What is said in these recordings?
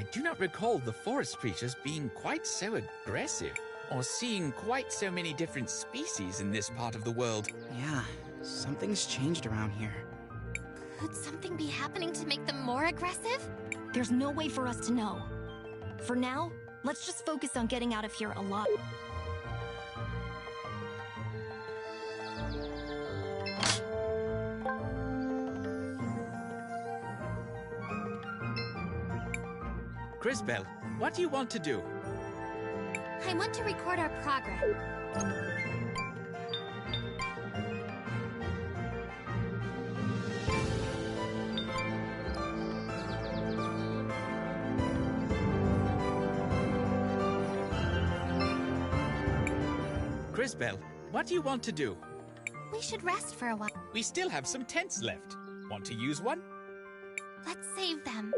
I do not recall the forest creatures being quite so aggressive, or seeing quite so many different species in this part of the world. Yeah, something's changed around here. Could something be happening to make them more aggressive? There's no way for us to know. For now, let's just focus on getting out of here alive. Cris, what do you want to do? I want to record our progress. Cris, what do you want to do? We should rest for a while. We still have some tents left. Want to use one? Let's save them.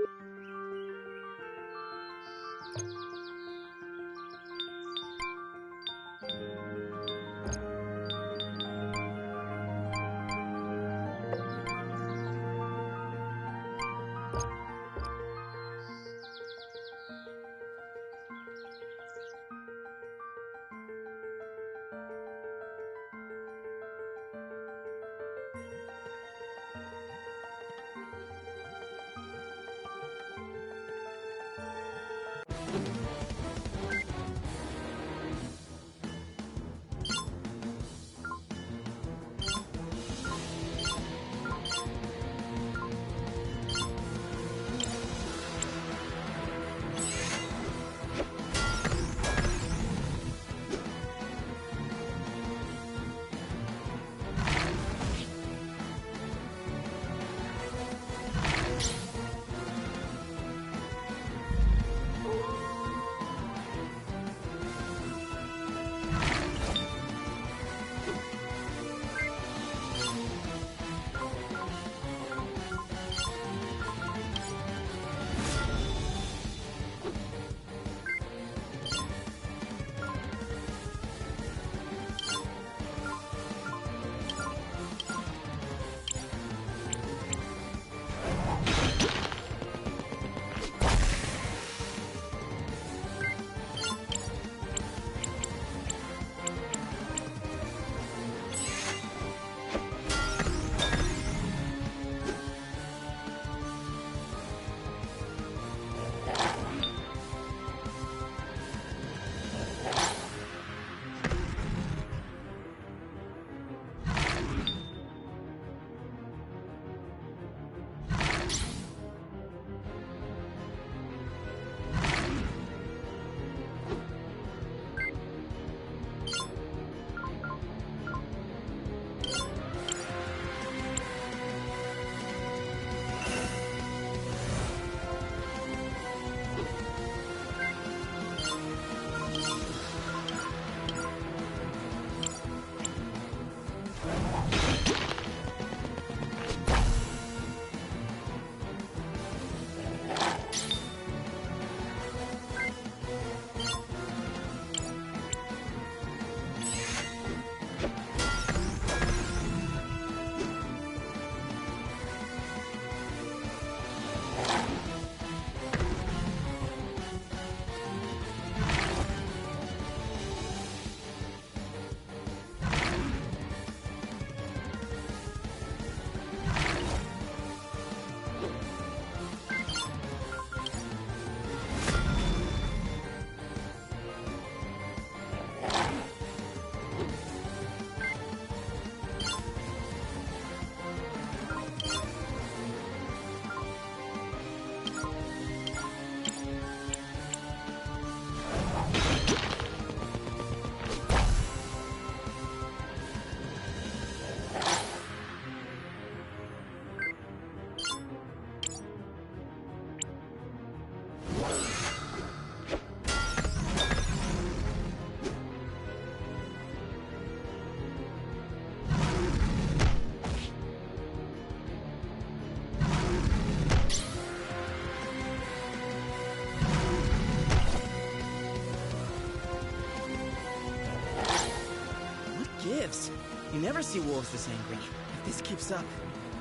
gives. You never see wolves this angry. If this keeps up,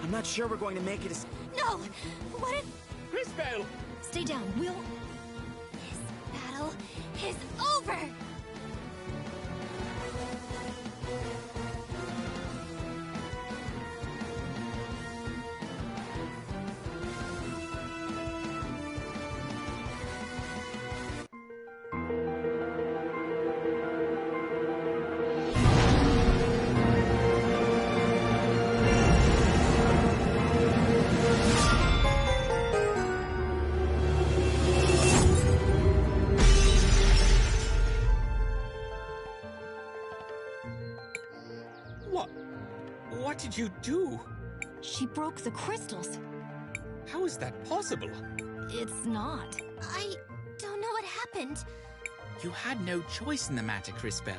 I'm not sure we're going to make it as... No! What if... Cris! Stay down, we'll... battle is over! What did you do? She broke the crystals. How is that possible? It's not. I don't know what happened. You had no choice in the matter, Crisbell.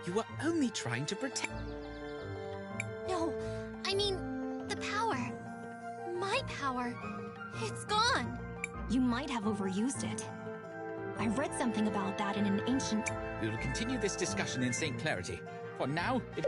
You were only trying to protect... No, I mean, the power. My power. It's gone. You might have overused it. I read something about that in an ancient... We will continue this discussion in St. Clarity. For now, it...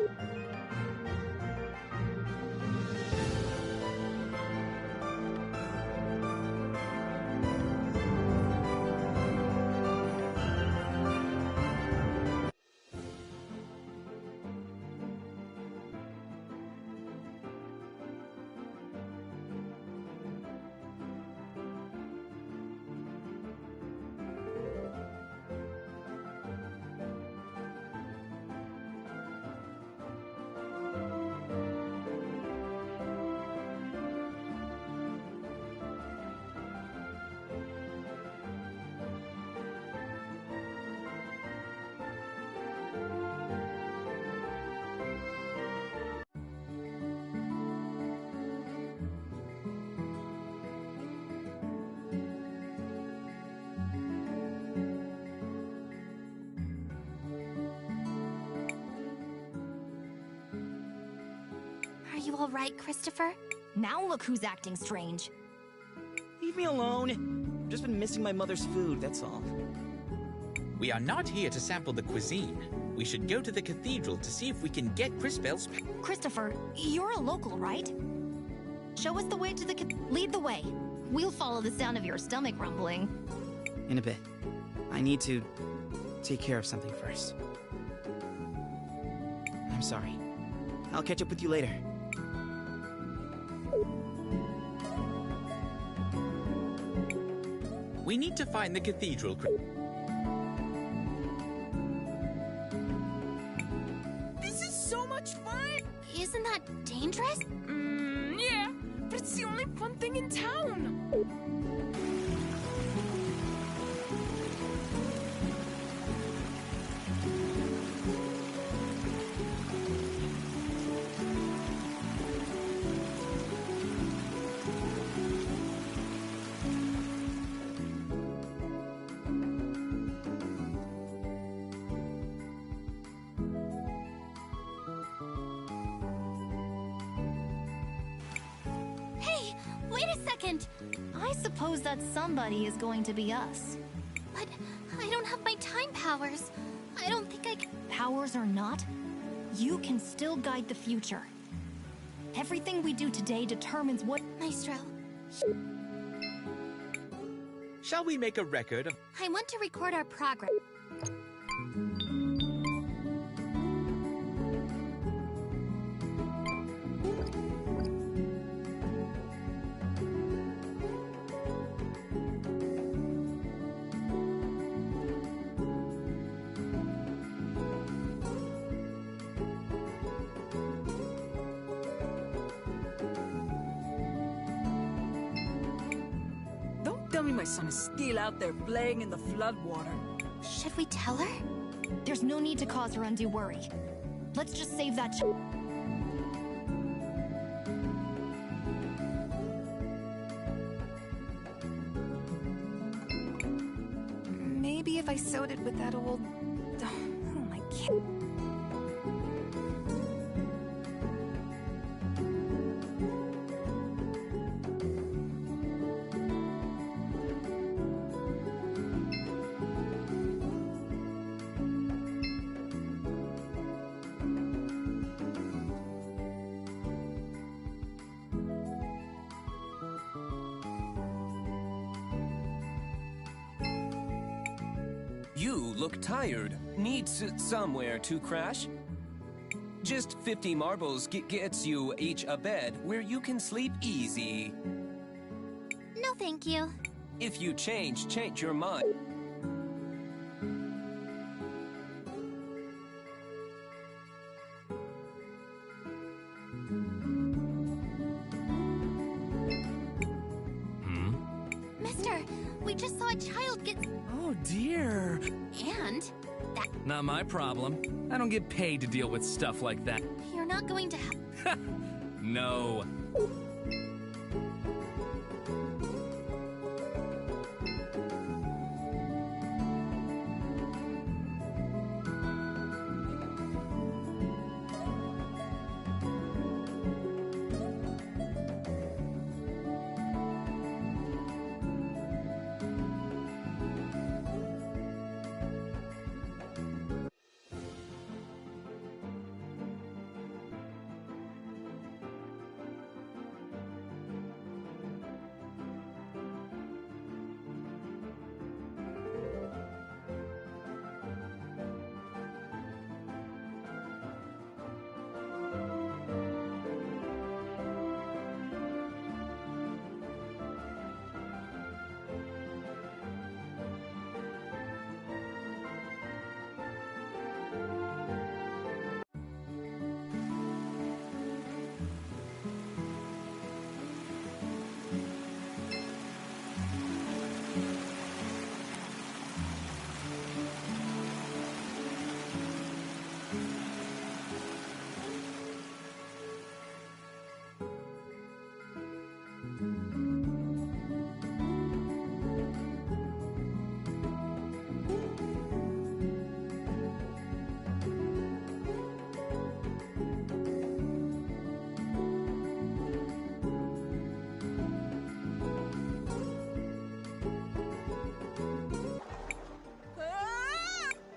Are you alright, Christopher? Now look who's acting strange. Leave me alone. I've just been missing my mother's food, that's all. We are not here to sample the cuisine. We should go to the cathedral to see if we can get Crisbell's... Christopher, you're a local, right? Show us the way to the lead the way. We'll follow the sound of your stomach rumbling. In a bit. I need to take care of something first. I'm sorry. I'll catch up with you later. We need to find the cathedral. This is so much fun! Isn't that dangerous? Yeah, but it's the only fun thing in town! Hey, wait a second! I suppose that somebody is going to be us. But I don't have my time powers. I don't think I can... Powers or not, you can still guide the future. Everything we do today determines what... Maestro, Shall we make a record of... I want to record our progress. Don't tell me my son is still out there playing in the floodwater. Should we tell her? There's no need to cause her undue worry. Let's just save that Maybe if I sewed it with that old... Oh, my kid. You look tired. Needs somewhere to crash? Just 50 marbles gets you each a bed where you can sleep easy. No, thank you. If you change your mind. Mister, we just saw a child get... Oh dear. And that... Not my problem. I don't get paid to deal with stuff like that. You're not going to help... No.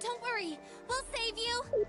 Don't worry, we'll save you.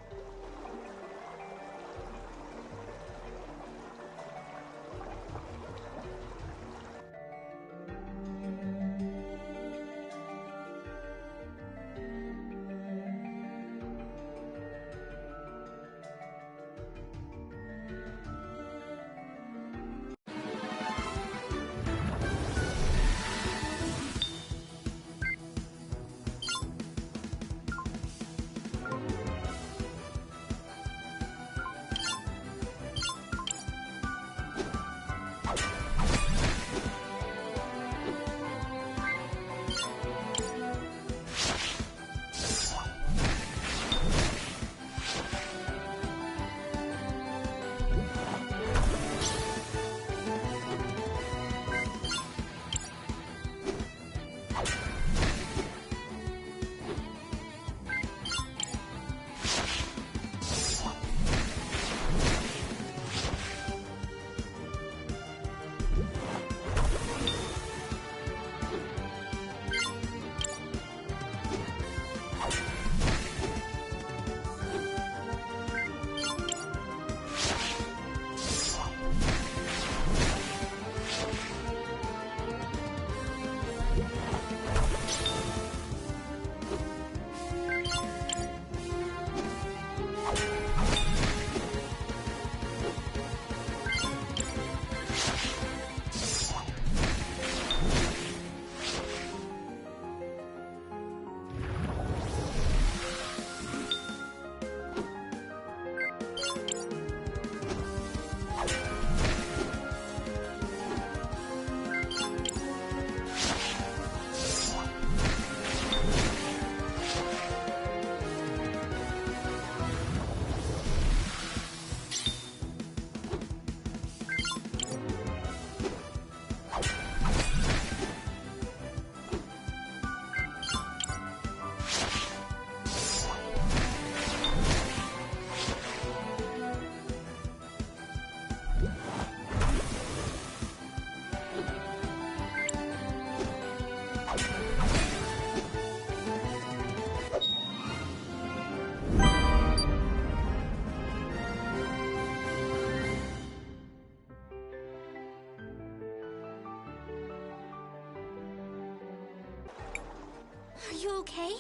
Are you okay?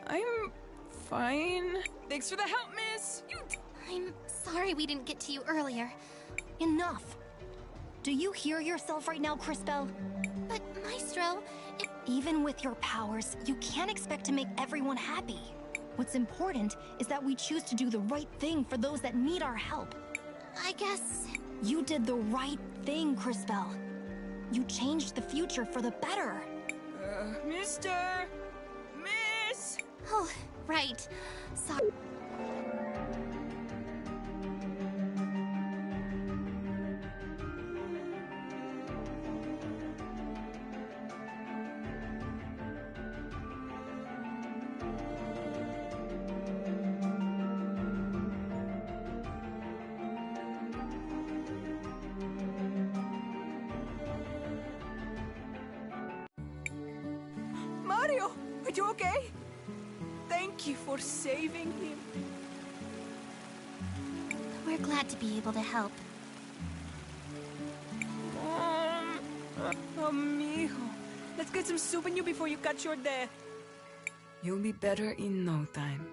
I'm fine. Thanks for the help, miss! I'm sorry we didn't get to you earlier. Enough! Do you hear yourself right now, Crisbell? But, Maestro, Even with your powers, you can't expect to make everyone happy. What's important is that we choose to do the right thing for those that need our help. I guess... You did the right thing, Crisbell. You changed the future for the better. Mister! Miss! Oh, right. Sorry. Mario! Are you okay? Thank you for saving him. We're glad to be able to help. Amigo. Let's get some soup in you before you catch your death. You'll be better in no time.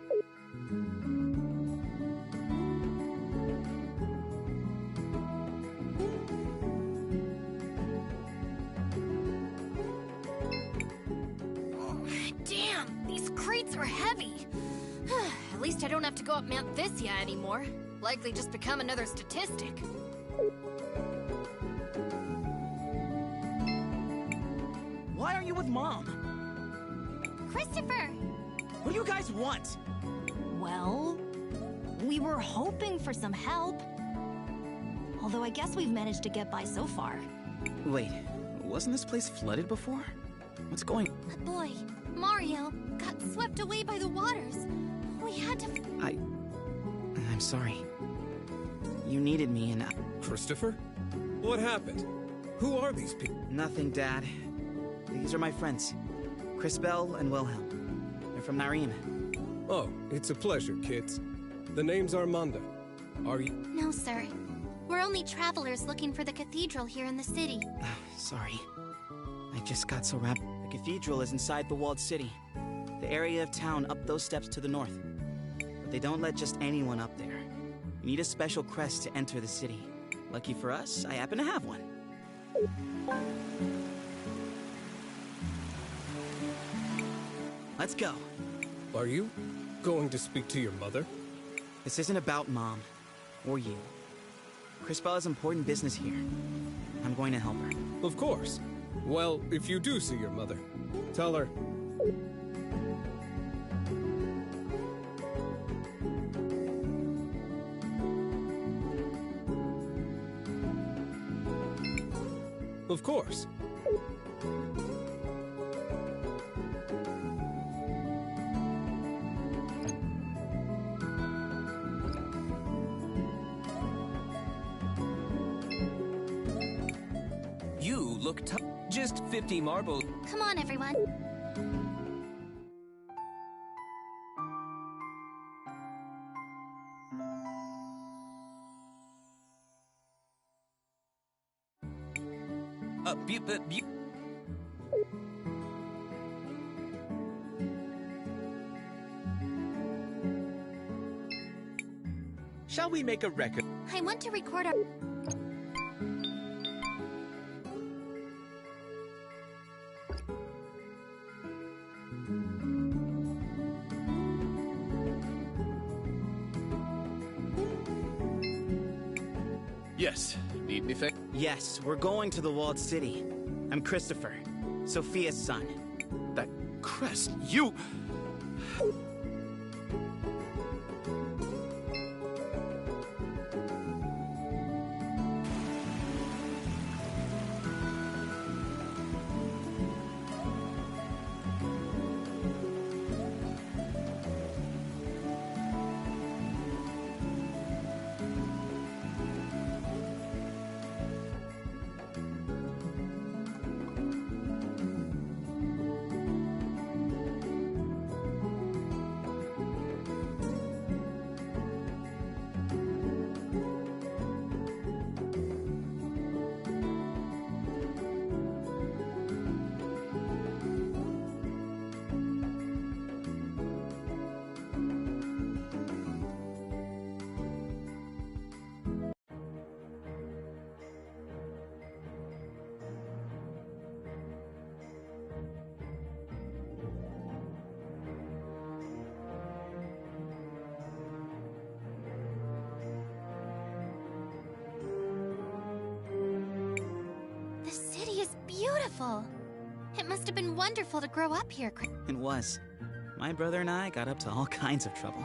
Damn, these crates are heavy. At least I don't have to go up Mount Thisia anymore. Likely just become another statistic. Why aren't you with Mom? Christopher! What do you guys want? Well, we were hoping for some help. Although I guess we've managed to get by so far. Wait, wasn't this place flooded before? What's going... A boy, Mario, got swept away by the waters. We had to... I'm sorry. You needed me and... Christopher? What happened? Who are these people? Nothing, Dad. These are my friends. Crisbell and Wilhelm. They're from Narim. Oh, it's a pleasure, kids. The name's Armando. Are you... No, sir. We're only travelers looking for the cathedral here in the city. Sorry. I just got so wrapped. The cathedral is inside the walled city. The area of town up those steps to the north. But they don't let just anyone up there. You need a special crest to enter the city. Lucky for us, I happen to have one. Let's go. Are you going to speak to your mother? This isn't about Mom. Or you. Crisbell has important business here. I'm going to help her. Of course. Well, if you do see your mother, tell her... Of course. You look tough. Just 50 marbles. Come on, everyone. Shall we make a record? I want to record our... Yes. Need anything? Yes, we're going to the walled city. I'm Christopher, Sophia's son. That crest, you... beautiful. It must have been wonderful to grow up here, Cris. It was. My brother and I got up to all kinds of trouble.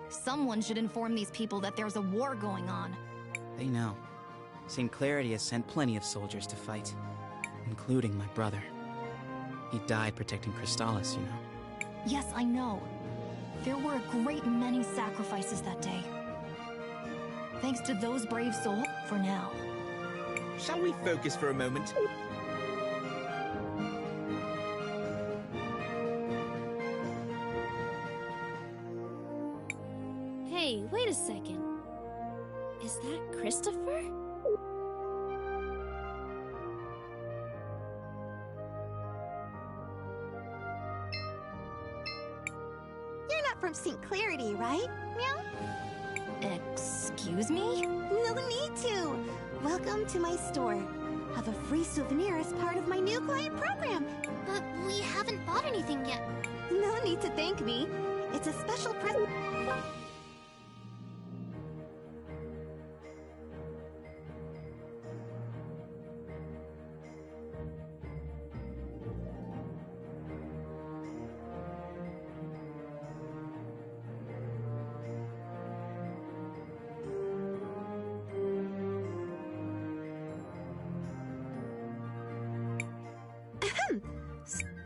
Someone should inform these people that there's a war going on. They know. St. Clarity has sent plenty of soldiers to fight, including my brother. He died protecting Crystallis, you know. Yes, I know. There were a great many sacrifices that day. Thanks to those brave souls, for now. Shall we focus for a moment? Hey, wait a second. Is that Christopher? You're not from St. Clarity, right? Meow? Excuse me? No need to. Welcome to my store. Have a free souvenir as part of my new client program. But we haven't bought anything yet. No need to thank me. It's a special present.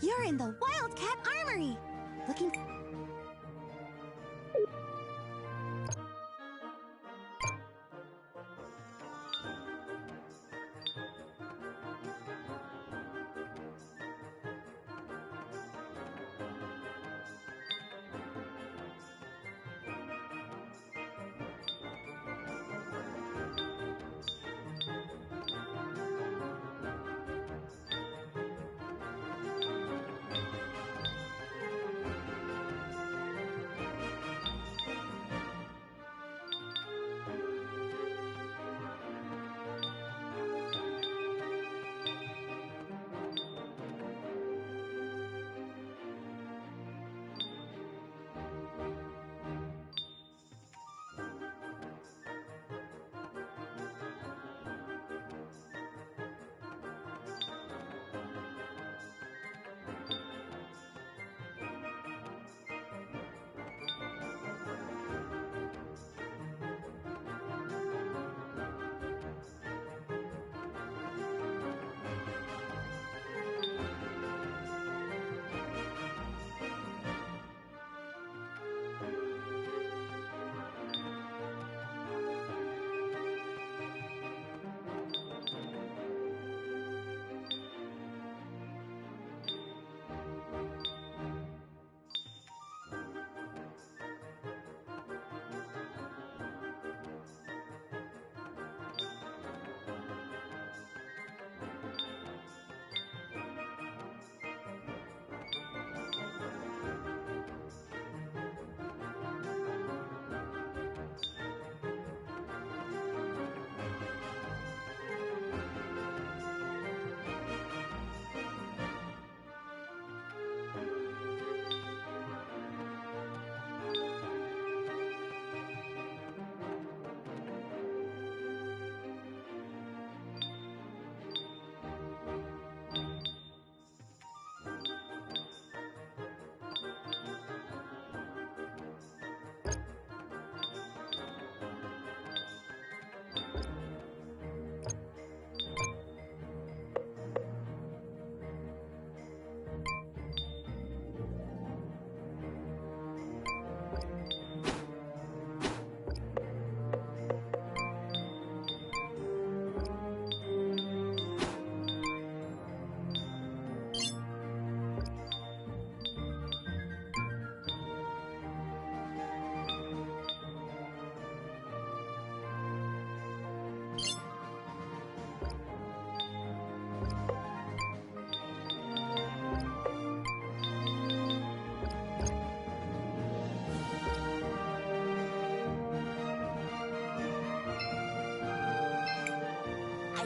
You're in the Wildcat Armory. Looking...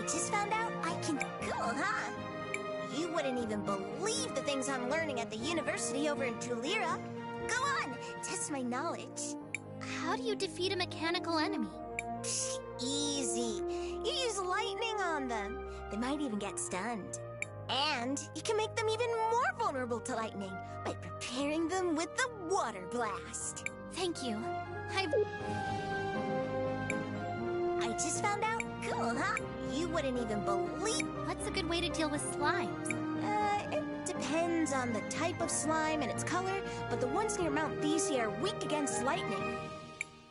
just found out I can... Cool, huh? You wouldn't even believe the things I'm learning at the university over in Tulira. Go on, test my knowledge. How do you defeat a mechanical enemy? Psh, easy. You use lightning on them. They might even get stunned. And you can make them even more vulnerable to lightning by preparing them with the water blast. Thank you. I just found out. Cool, huh? You wouldn't even believe. What's a good way to deal with slimes? It depends on the type of slime and its color, but the ones near Mount Thesia are weak against lightning.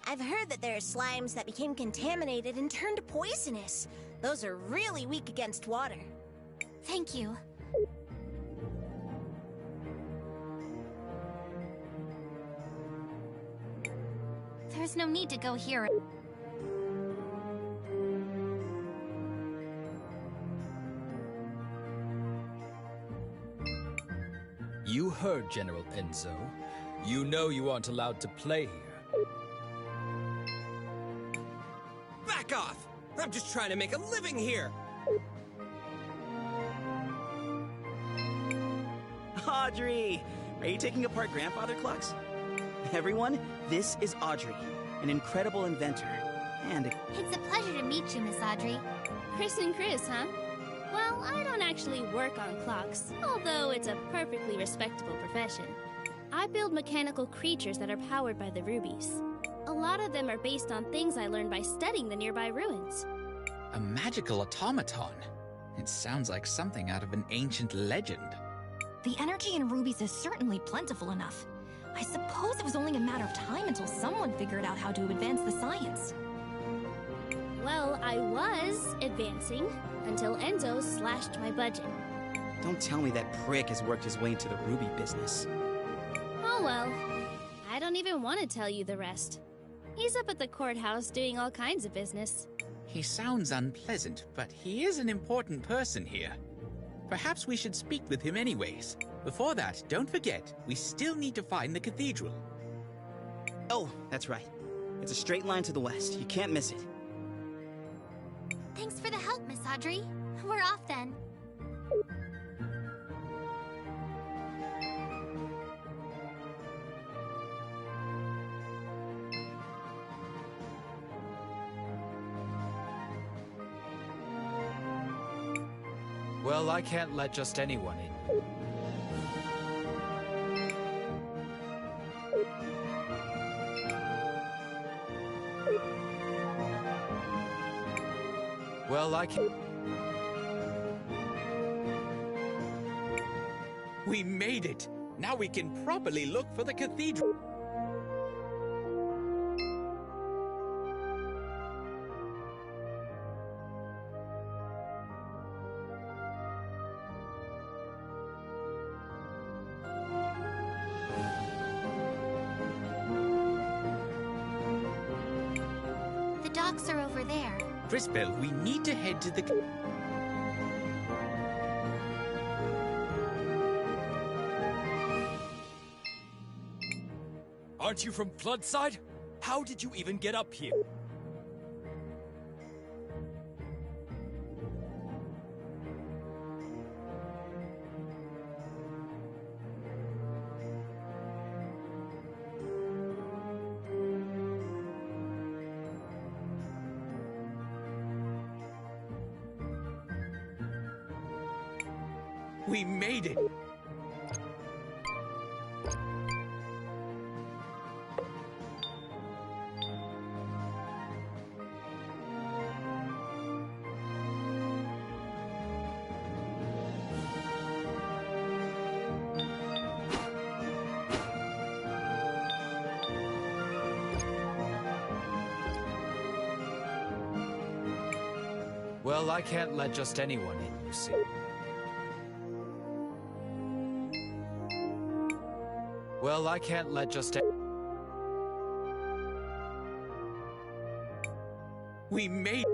I've heard that there are slimes that became contaminated and turned poisonous. Those are really weak against water. Thank you. There's no need to go here. You heard General Enzo. You know you aren't allowed to play here. Back off! I'm just trying to make a living here! Audrey! Are you taking apart grandfather clocks? Everyone, this is Audrey, an incredible inventor. And It's a pleasure to meet you, Miss Audrey. Chris and Chris, huh? Well, I don't actually work on clocks, although it's a perfectly respectable profession. I build mechanical creatures that are powered by the rubies. A lot of them are based on things I learned by studying the nearby ruins. A magical automaton. It sounds like something out of an ancient legend. The energy in rubies is certainly plentiful enough. I suppose it was only a matter of time until someone figured out how to advance the science. Well, I was advancing until Enzo slashed my budget. don't tell me that prick has worked his way into the ruby business. Oh well, I don't even want to tell you the rest. He's up at the courthouse doing all kinds of business. He sounds unpleasant, but he is an important person here. Perhaps we should speak with him anyways. Before that, don't forget, we still need to find the cathedral. Oh, that's right. It's a straight line to the west. You can't miss it. Thanks for the help, Miss Audrey. We're off then. Well, I can't let just anyone in. Well, I can't... We made it! Now we can properly look for the cathedral. The docks are over there. Crispell, we need to head to the... Aren't you from Floodside? How did you even get up here? We made it! Well, I can't let just anyone in, you see. Well, I can't let just... We made...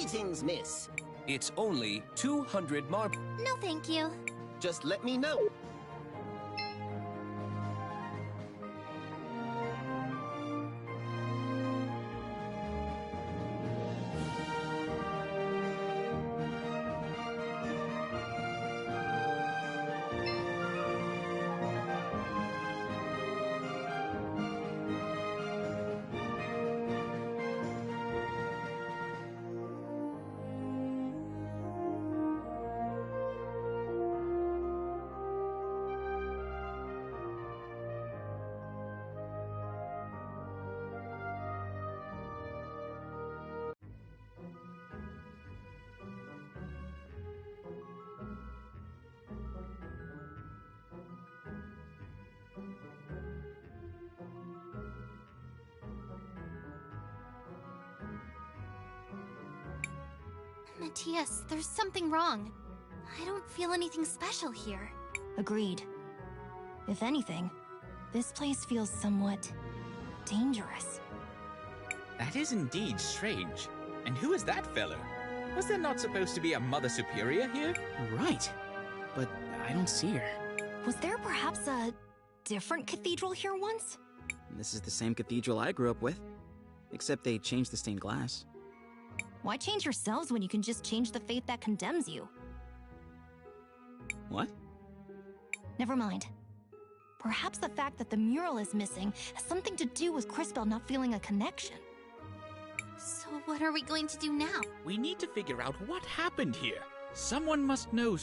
Greetings, miss. It's only 200 marbles. No, thank you. Just let me know. Matthias, there's something wrong. I don't feel anything special here. Agreed. If anything, this place feels somewhat dangerous. That is indeed strange. And who is that fellow? Was there not supposed to be a Mother Superior here? Right. But I don't see her. Was there perhaps a different cathedral here once? This is the same cathedral I grew up with. Except they changed the stained glass. Why change yourselves when you can just change the fate that condemns you? What? Never mind. Perhaps the fact that the mural is missing has something to do with Crispell not feeling a connection. So what are we going to do now? We need to figure out what happened here. Someone must know.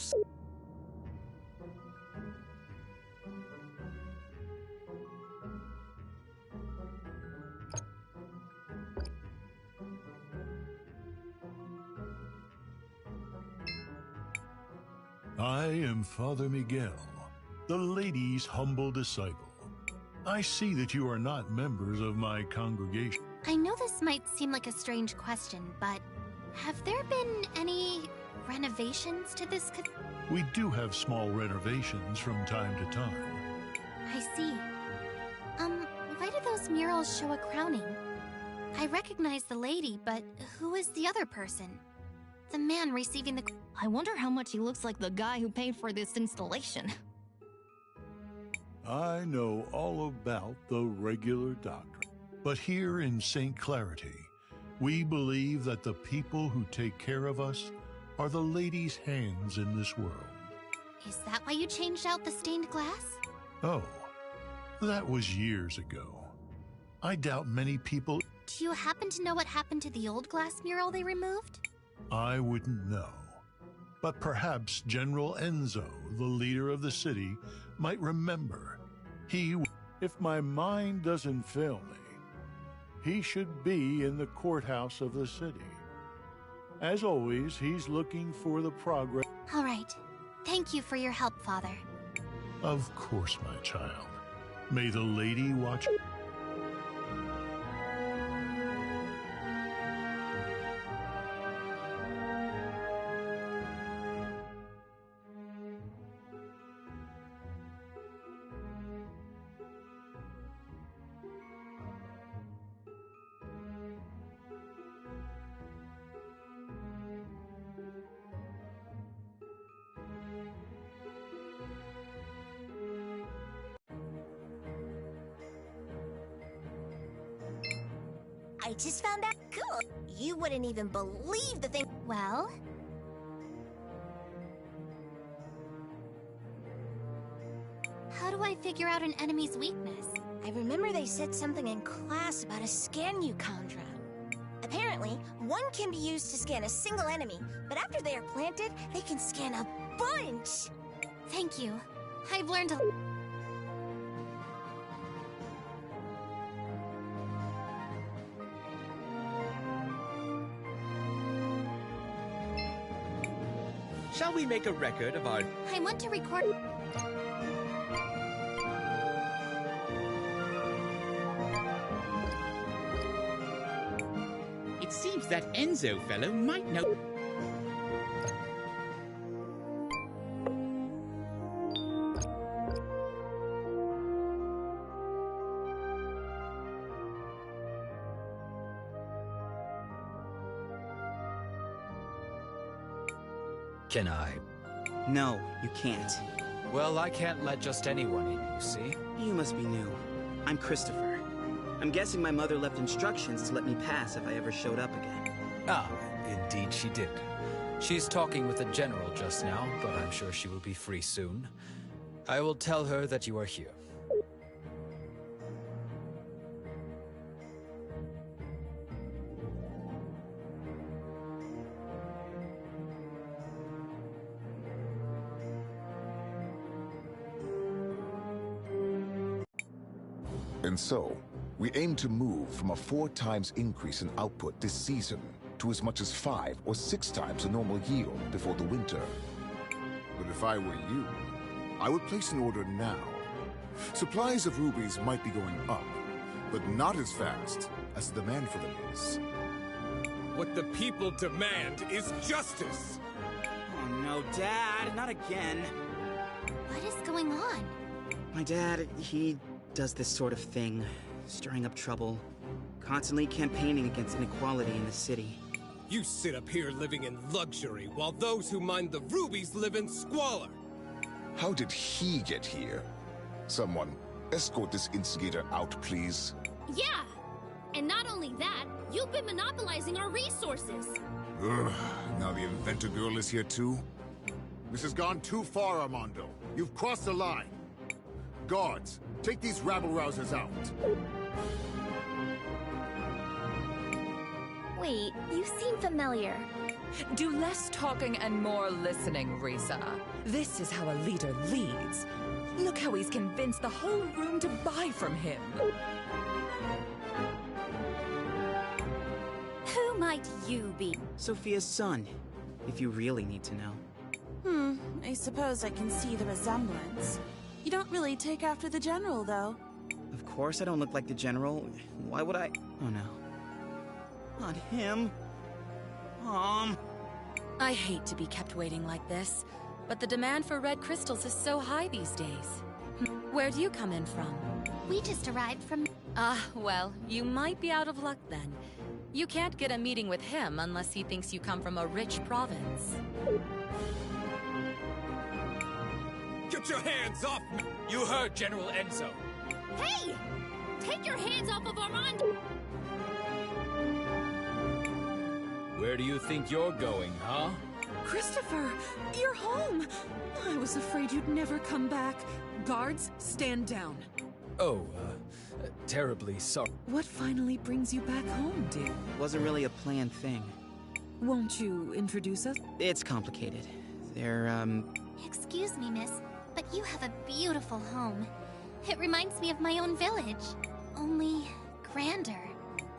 I am Father Miguel, the lady's humble disciple. I see that you are not members of my congregation. I know this might seem like a strange question, but have there been any renovations to this We do have small renovations from time to time. I see. Why do those murals show a crowning? I recognize the lady, but who is the other person? The man receiving the... I wonder how much he looks like the guy who paid for this installation. I know all about the regular doctrine. But here in St. Clarity, we believe that the people who take care of us are the lady's hands in this world. Is that why you changed out the stained glass? Oh, that was years ago. I doubt many people... Do you happen to know what happened to the old glass mural they removed? I wouldn't know. But perhaps General Enzo, the leader of the city, might remember. If my mind doesn't fail me, he should be in the courthouse of the city. As always, he's looking for the progress. All right. Thank you for your help, Father. Of course, my child. May the lady watch... I just found out. Cool. You wouldn't even believe the thing. Well? How do I figure out an enemy's weakness? I remember they said something in class about a scan-you-contra. Apparently, one can be used to scan a single enemy, but after they are planted, they can scan a bunch! Thank you. I've learned a... Shall we make a record of our... I want to record... It seems that Enzo fellow might know... Can I? No, you can't. Well, I can't let just anyone in, you see? You must be new. I'm Christopher. I'm guessing my mother left instructions to let me pass if I ever showed up again. Ah, indeed she did. She's talking with the general just now, but I'm sure she will be free soon. I will tell her that you are here. And so, we aim to move from a 4 times increase in output this season to as much as 5 or 6 times the normal yield before the winter. But if I were you, I would place an order now. Supplies of rubies might be going up, but not as fast as the demand for them is. What the people demand is justice! Oh no, Dad, not again. What is going on? My dad, he does this sort of thing, stirring up trouble, constantly campaigning against inequality in the city. You sit up here living in luxury, while those who mine the rubies live in squalor! How did he get here? Someone, escort this instigator out, please. Yeah! And not only that, you've been monopolizing our resources! Ugh, now the inventor girl is here too? This has gone too far, Armando. You've crossed the line. Guards, take these rabble-rousers out. Wait, you seem familiar. Do less talking and more listening, Risa. This is how a leader leads. Look how he's convinced the whole room to buy from him. Who might you be? Sophia's son, if you really need to know. I suppose I can see the resemblance. You don't really take after the general, though. Of course I don't look like the general. Why would I? Oh no. Not him. Mom. I hate to be kept waiting like this, but the demand for red crystals is so high these days. Where do you come in from? We just arrived from... Well, you might be out of luck then. You can't get a meeting with him unless he thinks you come from a rich province. Get your hands off me! You heard General Enzo. Hey! Take your hands off of Armando! Where do you think you're going, huh? Christopher, you're home! I was afraid you'd never come back. Guards, stand down. Oh, terribly sorry. What finally brings you back home, dear? Wasn't really a planned thing. Won't you introduce us? It's complicated. They're, Excuse me, miss, but you have a beautiful home. It reminds me of my own village, only grander.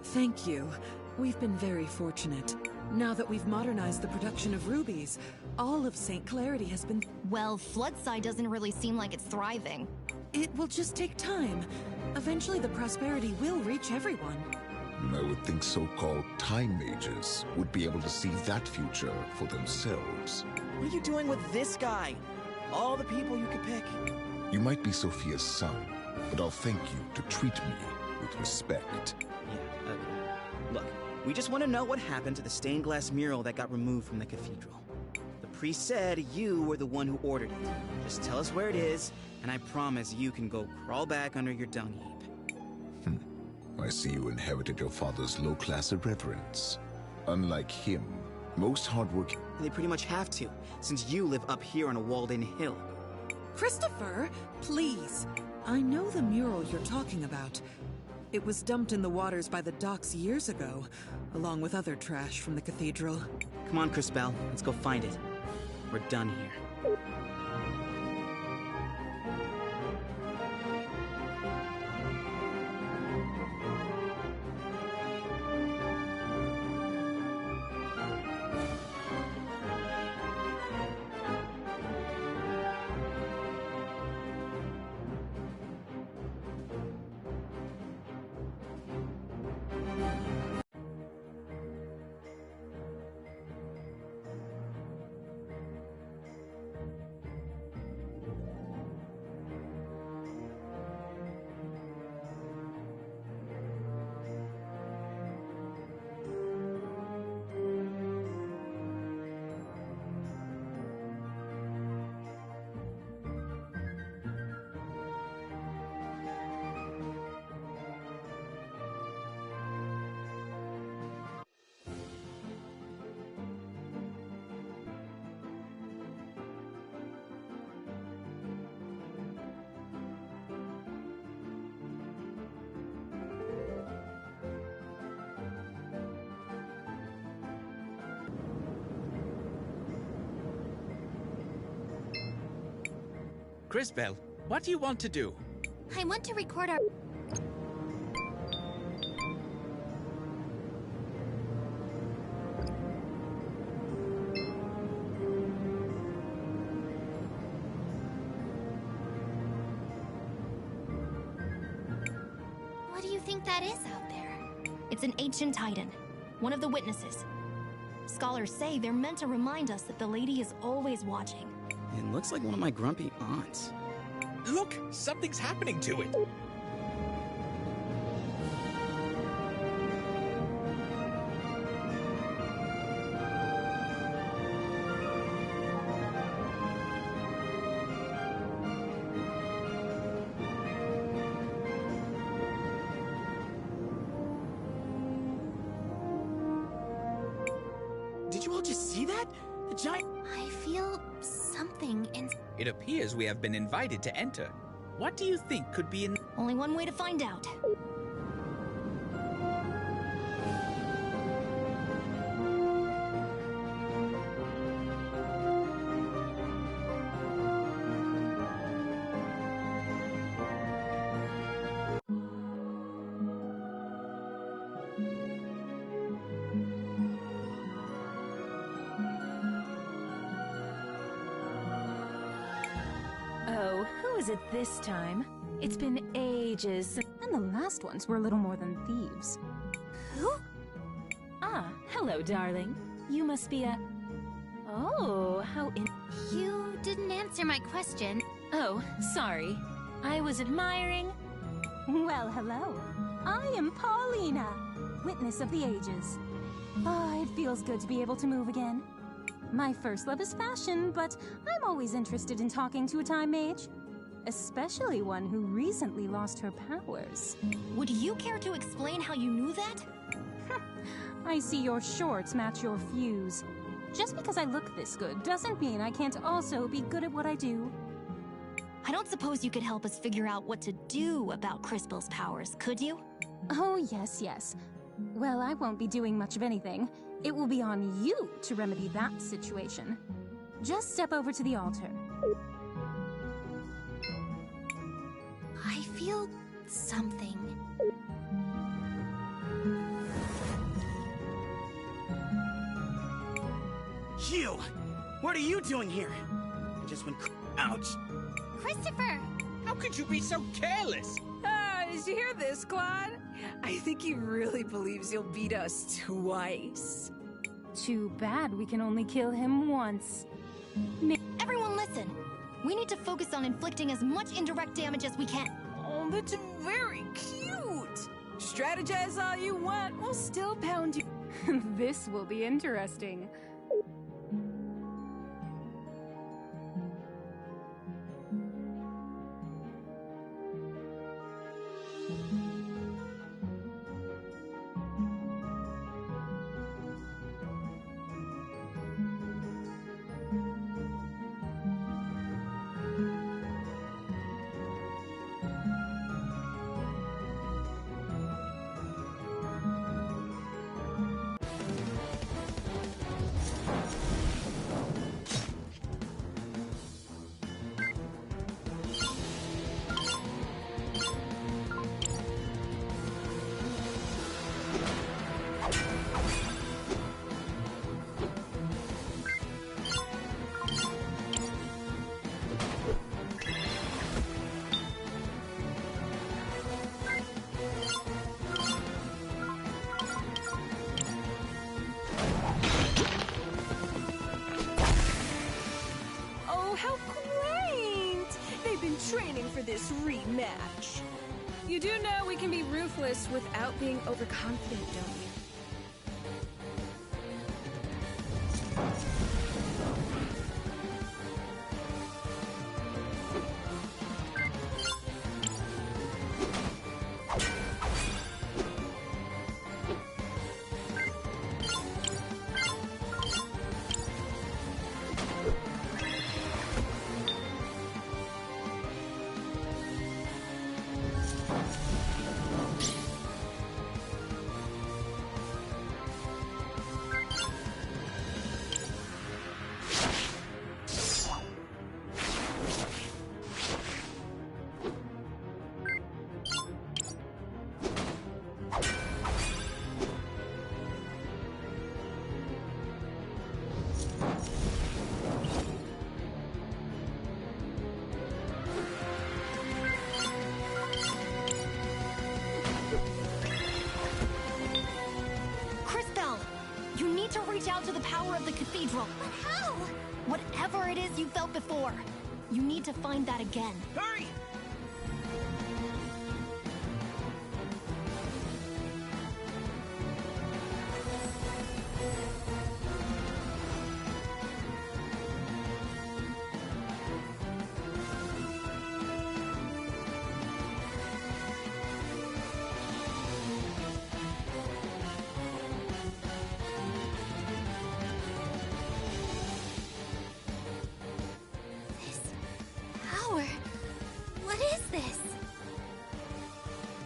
Thank you. We've been very fortunate. Now that we've modernized the production of rubies, all of St. Clarity has been... Well, Floodside doesn't really seem like it's thriving. It will just take time. Eventually the prosperity will reach everyone. I would think so-called time mages would be able to see that future for themselves. What are you doing with this guy? All the people you could pick. You might be Sophia's son, but I'll thank you to treat me with respect. Yeah, okay. Look, we just want to know what happened to the stained glass mural that got removed from the cathedral. The priest said you were the one who ordered it. Just tell us where it is, and I promise you can go crawl back under your dung heap. I see you inherited your father's low-class irreverence. Unlike him, most hardworking... They pretty much have to, since you live up here on a walled-in hill. Christopher, please. I know the mural you're talking about. It was dumped in the waters by the docks years ago, along with other trash from the cathedral. Come on, Crispell, let's go find it. We're done here. Grisbel, what do you want to do? I want to record our... What do you think that is out there? It's an ancient titan, one of the witnesses. Scholars say they're meant to remind us that the lady is always watching. It looks like one of my grumpy aunts. Look, something's happening to it. Did you all just see that? The giant... I feel something in... It appears we have been invited to enter. What do you think could be in... Only one way to find out. Oh, who is it this time? It's been ages. And the last ones were little more than thieves. Who? Ah, hello, darling. You must be a... Oh, how in... You didn't answer my question. Oh, sorry. I was admiring... Well, hello. I am Paulina, witness of the ages. Ah, it feels good to be able to move again. My first love is fashion, but I'm always interested in talking to a time mage. Especially one who recently lost her powers. Would you care to explain how you knew that? I see your shorts match your fuse. Just because I look this good doesn't mean I can't also be good at what I do. I don't suppose you could help us figure out what to do about Crispel's powers, could you? Oh, yes. Well, I won't be doing much of anything. It will be on you to remedy that situation. Just step over to the altar. I feel something. You! What are you doing here? I just went... Ouch! Christopher! How could you be so careless? Did you hear this, Claude? I think he really believes you'll beat us twice. Too bad we can only kill him once. Everyone listen! We need to focus on inflicting as much indirect damage as we can. Oh, that's very cute! Strategize all you want, we'll still pound you. This will be interesting. Training for this rematch. You do know we can be ruthless without being overconfident, don't you? cathedral. But how? Whatever it is you felt before, you need to find that again. Hurry! Power? What is this?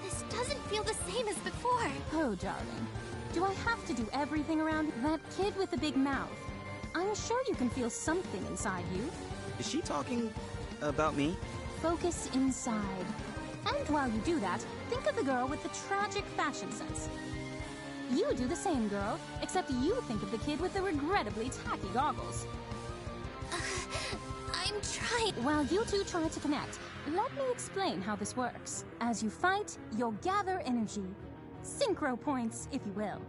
This doesn't feel the same as before. Oh, darling. Do I have to do everything around that kid with the big mouth? I'm sure you can feel something inside you. Is she talking about me? Focus inside. And while you do that, think of the girl with the tragic fashion sense. You do the same, girl, except you think of the kid with the regrettably tacky goggles. I'm trying. While you two try to connect, let me explain how this works. As you fight, you'll gather energy. Synchro points, if you will.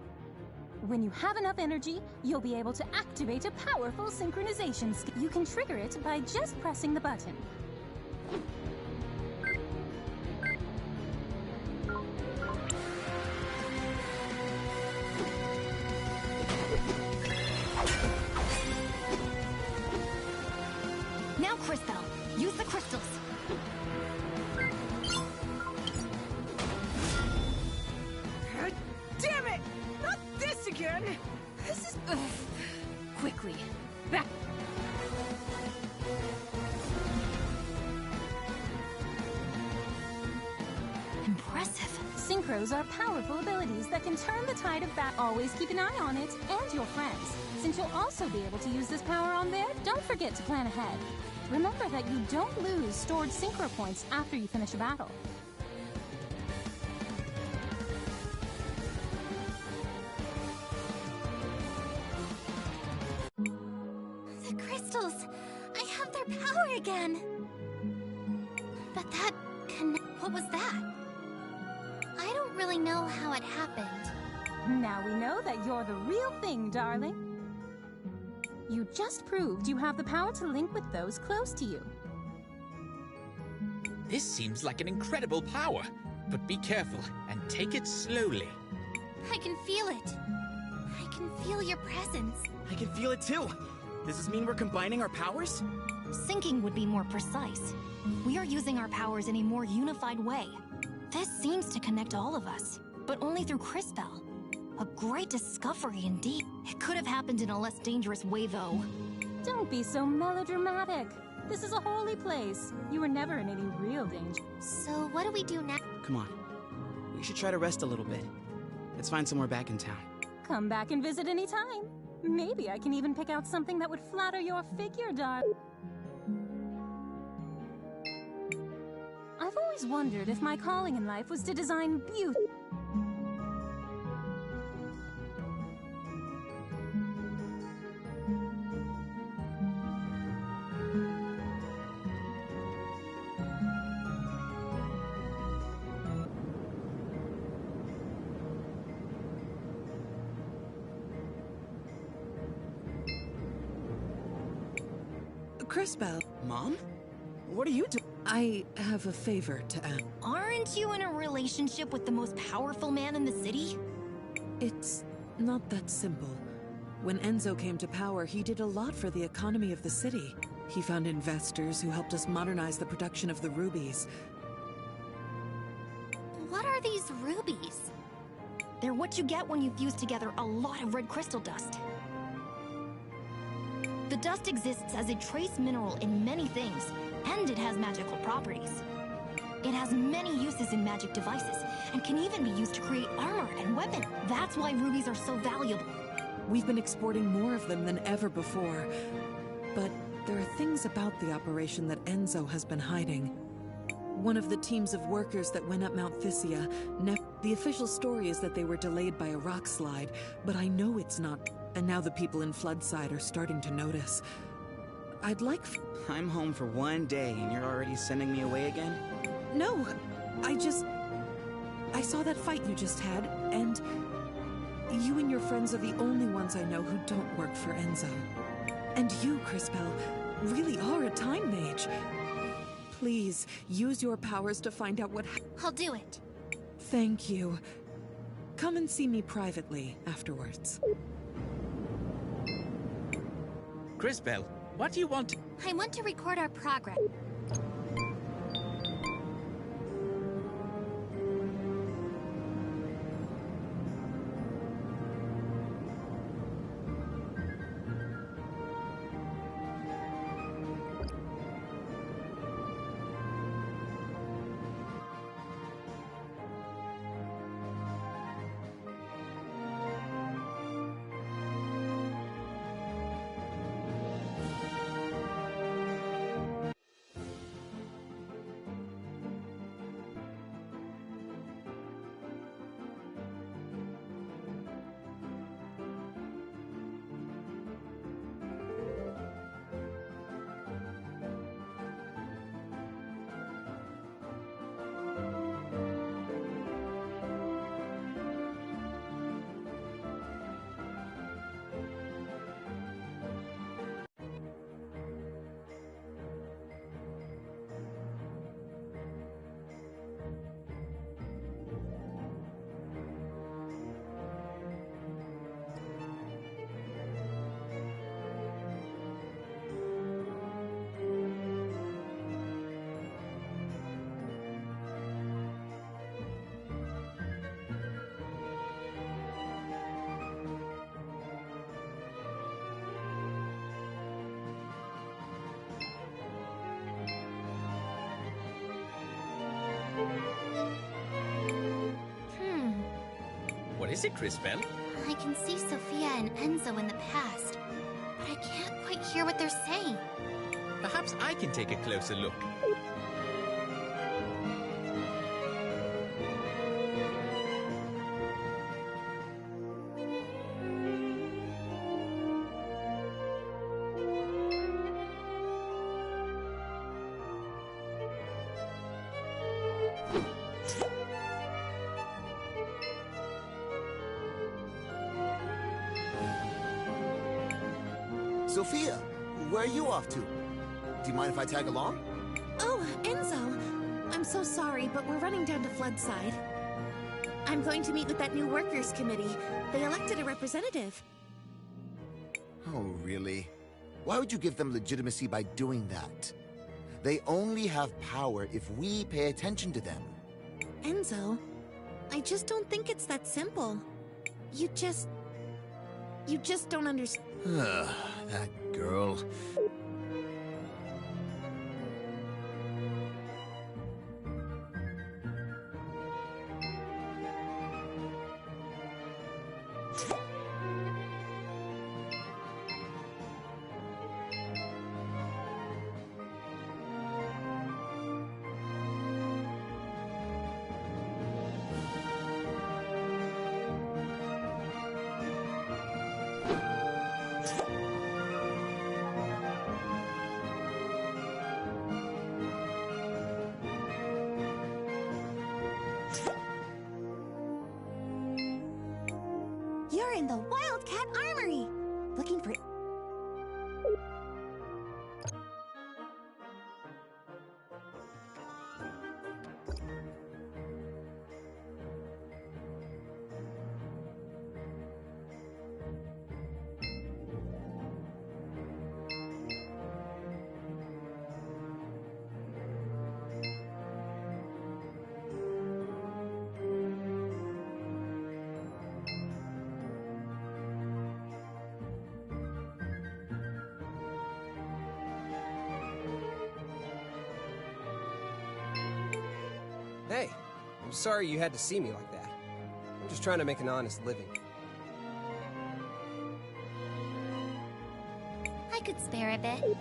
When you have enough energy, you'll be able to activate a powerful synchronization skill. You can trigger it by just pressing the button. Now, Crisbell, use the crystals. Damn it! Not this again! This is... Quickly, back... Impressive. Synchros are powerful abilities that can turn the tide of battle. Always keep an eye on it and your friends, since you'll also be able to use this power on there. Don't forget to plan ahead. Remember that you don't lose stored synchro points after you finish a battle. The crystals! I have their power again! But that what was that? I don't really know how it happened. Now we know that you're the real thing, darling. You just proved you have the power to link with those close to you. This seems like an incredible power, but be careful and take it slowly. I can feel it. I can feel your presence. I can feel it too. Does this mean we're combining our powers? Syncing would be more precise. We are using our powers in a more unified way. This seems to connect all of us, but only through Crisbell. A great discovery indeed. It could have happened in a less dangerous way, though. Don't be so melodramatic. This is a holy place. You were never in any real danger. So what do we do now? Come on. We should try to rest a little bit. Let's find somewhere back in town. Come back and visit any time. Maybe I can even pick out something that would flatter your figure, darling. I've always wondered if my calling in life was to design beauty. Crisbell. Mom? What are you doing? I have a favor to ask. Aren't you in a relationship with the most powerful man in the city? It's not that simple. When Enzo came to power, he did a lot for the economy of the city. He found investors who helped us modernize the production of the rubies. What are these rubies? They're what you get when you fuse together a lot of red crystal dust. The dust exists as a trace mineral in many things, and it has magical properties. It has many uses in magic devices, and can even be used to create armor and weapons. That's why rubies are so valuable. We've been exporting more of them than ever before. But there are things about the operation that Enzo has been hiding. One of the teams of workers that went up Mount Thysia, the official story is that they were delayed by a rock slide, but I know it's not. And now the people in Floodside are starting to notice. I'd like... I'm home for one day and you're already sending me away again? No, I saw that fight you just had, and You and your friends are the only ones I know who don't work for Enzo. And you, Crispell, really are a time mage. Please, use your powers to find out what I'll do it. Thank you. Come and see me privately afterwards. Crispell, what do you want? I want to record our progress. What is it, Crispell? I can see Sophia and Enzo in the past, but I can't quite hear what they're saying. Perhaps I can take a closer look. Sophia, where are you off to? Do you mind if I tag along? Oh, Enzo. I'm so sorry, but we're running down to Floodside. I'm going to meet with that new workers' committee. They elected a representative. Oh, really? Why would you give them legitimacy by doing that? They only have power if we pay attention to them. Enzo, I just don't think it's that simple. You just don't understand. That girl. You're in the Wildcat Armory! Looking for... Hey, I'm sorry you had to see me like that. I'm just trying to make an honest living. I could spare a bit.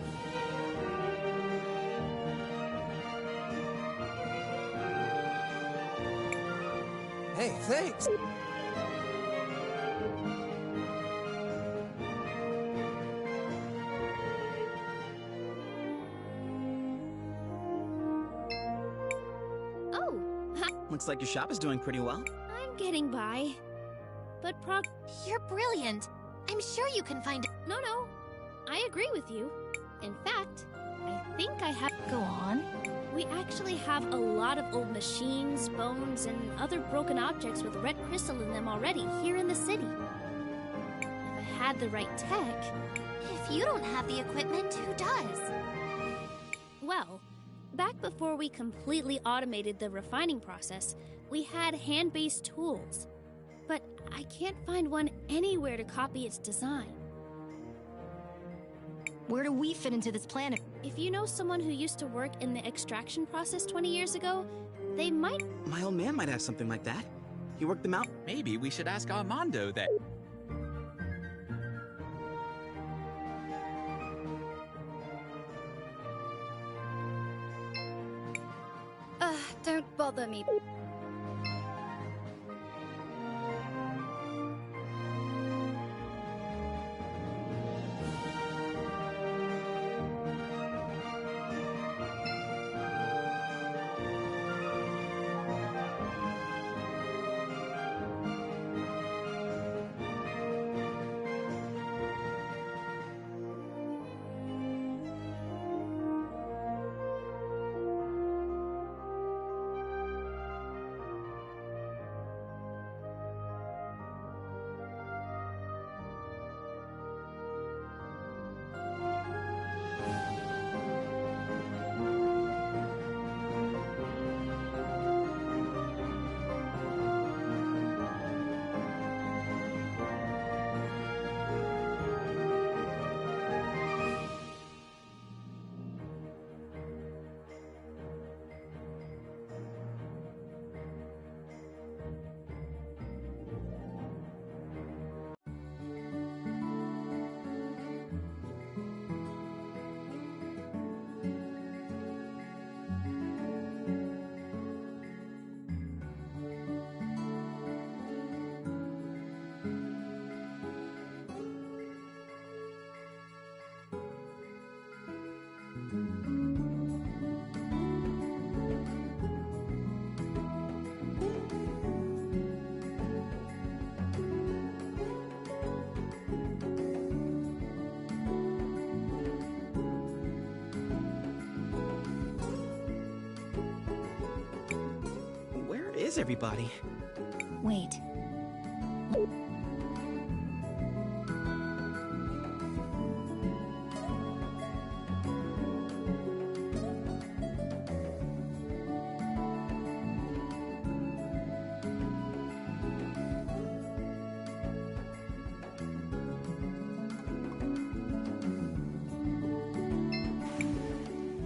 Hey, thanks! Looks like your shop is doing pretty well. I'm getting by. but You're brilliant. I'm sure you can find it. No, I agree with you. In fact, I think I have... Go on. We actually have a lot of old machines, bones, and other broken objects with red crystal in them already here in the city. If I had the right tech... If you don't have the equipment, who does? Well, back before we completely automated the refining process, we had hand-based tools. But I can't find one anywhere to copy its design. Where do we fit into this plan? If you know someone who used to work in the extraction process 20 years ago, they might... My old man might have something like that. He worked them out. Maybe we should ask Armando then. Don't bother me. Where is everybody? Wait.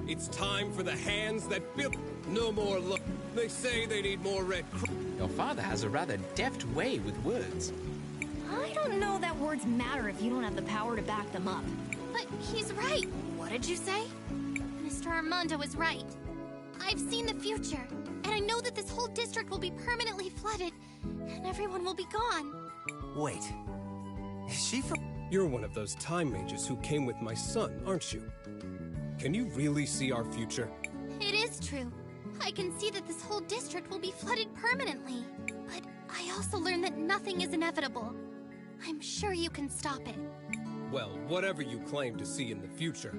It's time for the hands that build. No more look. They say they need more red. Your father has a rather deft way with words. I don't know that words matter if you don't have the power to back them up. But he's right. What did you say? Mr. Armando is right. I've seen the future, and I know that this whole district will be permanently flooded, and everyone will be gone. Wait. Is she from... You're one of those time mages who came with my son, aren't you? Can you really see our future? It is true. I can see that this whole district will be flooded permanently. But I also learned that nothing is inevitable. I'm sure you can stop it. Well, whatever you claim to see in the future,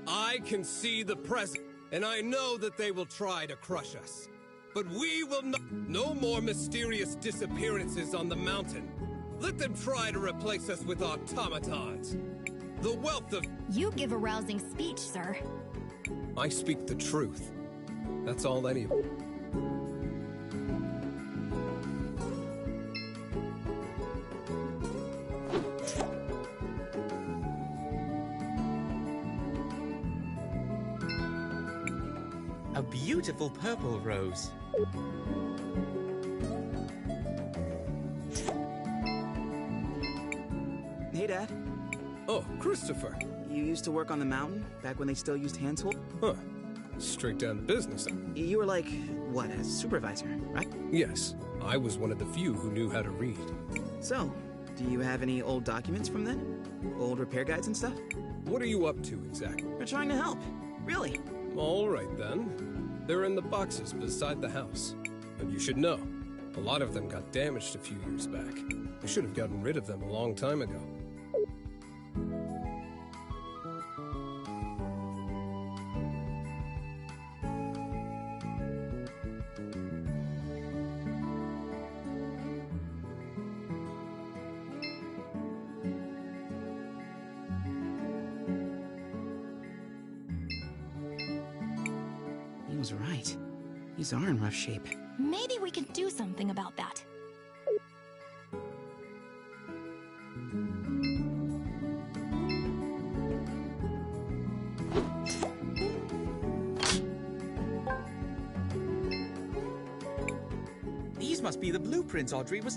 I can see the present, and I know that they will try to crush us. But we will not. No more mysterious disappearances on the mountain. Let them try to replace us with automatons. The wealth of... You give a rousing speech, sir. I speak the truth. That's all any of it. A beautiful purple rose. Hey, Dad. Oh, Christopher. You used to work on the mountain, back when they still used hand tools? Huh. Straight down to business. You were like, what, a supervisor, right? Yes. I was one of the few who knew how to read. So, do you have any old documents from then? Old repair guides and stuff? What are you up to exactly? We're trying to help. Really. All right, then. They're in the boxes beside the house. And you should know, A lot of them got damaged a few years back. I should have gotten rid of them a long time ago. He was right. These are in rough shape. Maybe we can do something about that. These must be the blueprints Audrey was...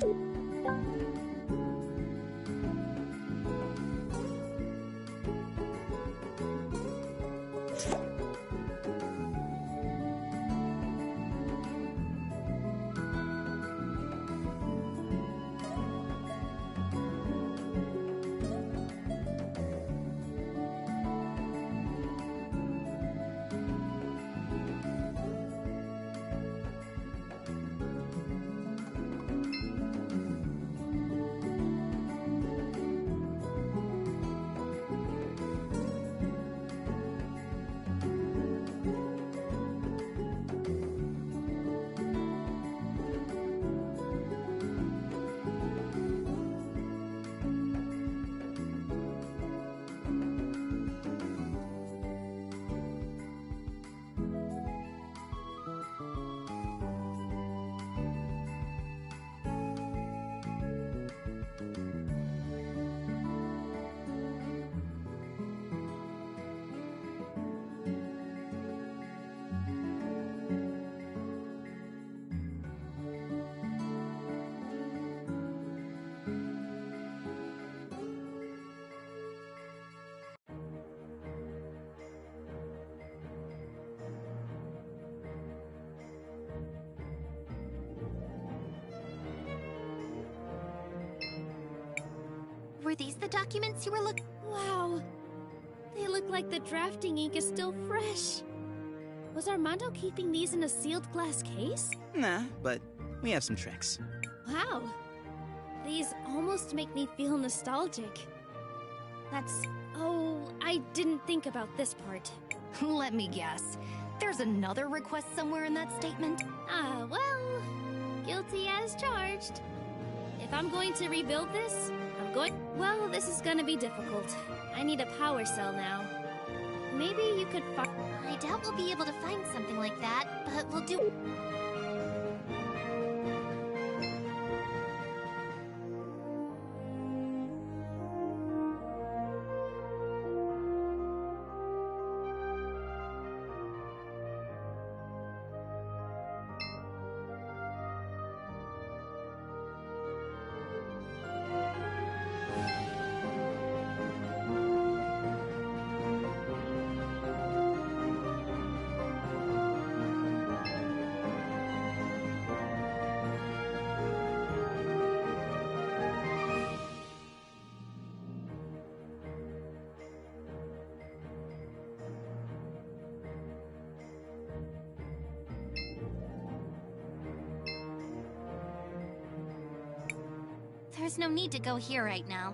Were these the documents you were looking? Wow. They look like the drafting ink is still fresh. Was Armando keeping these in a sealed glass case? Nah, but we have some tricks. Wow. These almost make me feel nostalgic. That's... Oh, I didn't think about this part. Let me guess. There's another request somewhere in that statement? Ah, well... Guilty as charged. If I'm going to rebuild this, I'm going... Well, this is gonna be difficult. I need a power cell now. Maybe you could find... I doubt we'll be able to find something like that, but we'll do... There's no need to go here right now.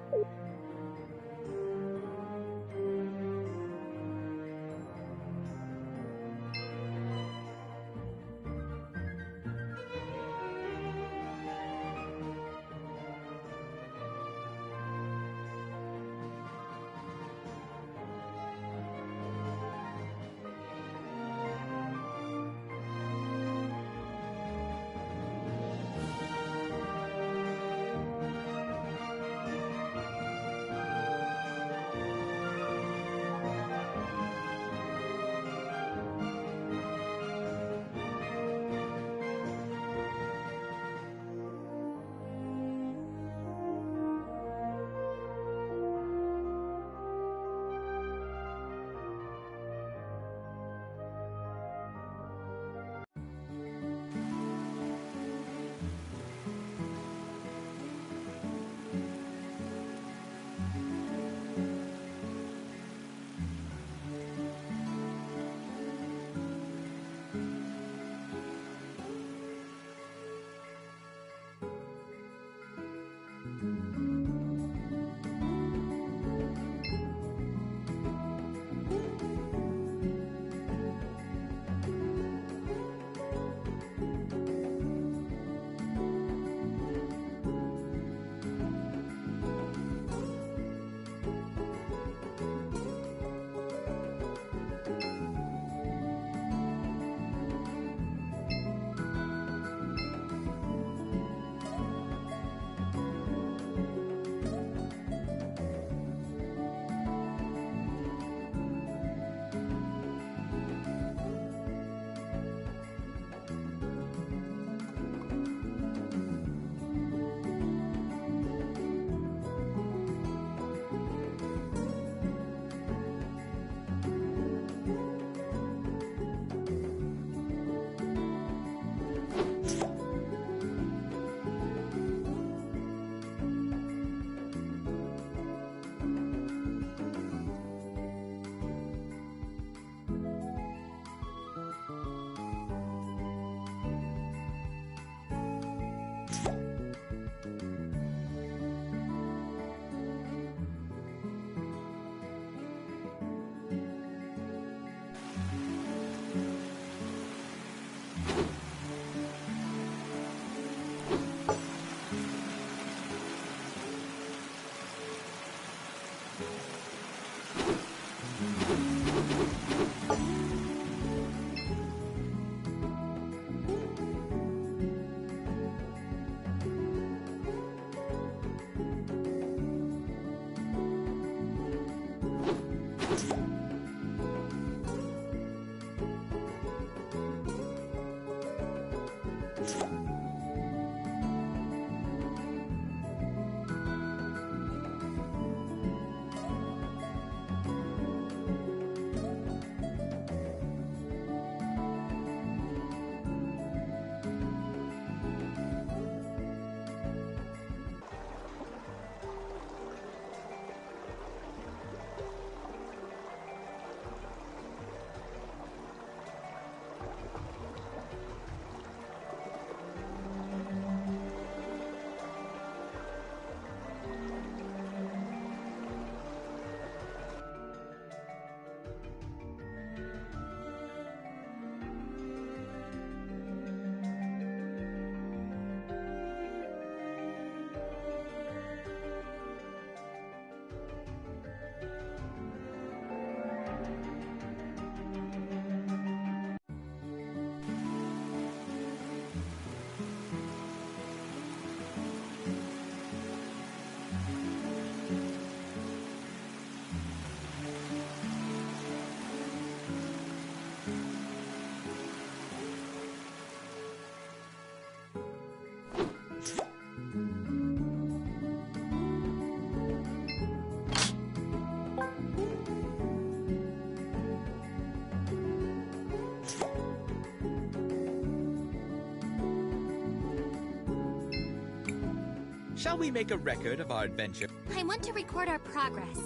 Shall we make a record of our adventure? I want to record our progress.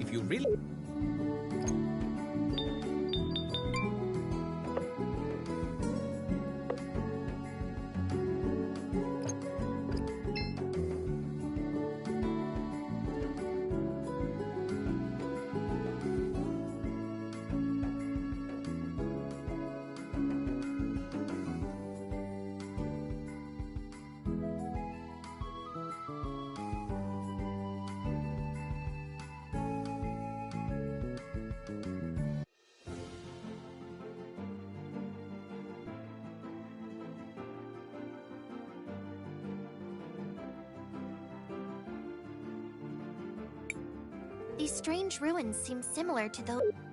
If you really... These strange ruins seem similar to those...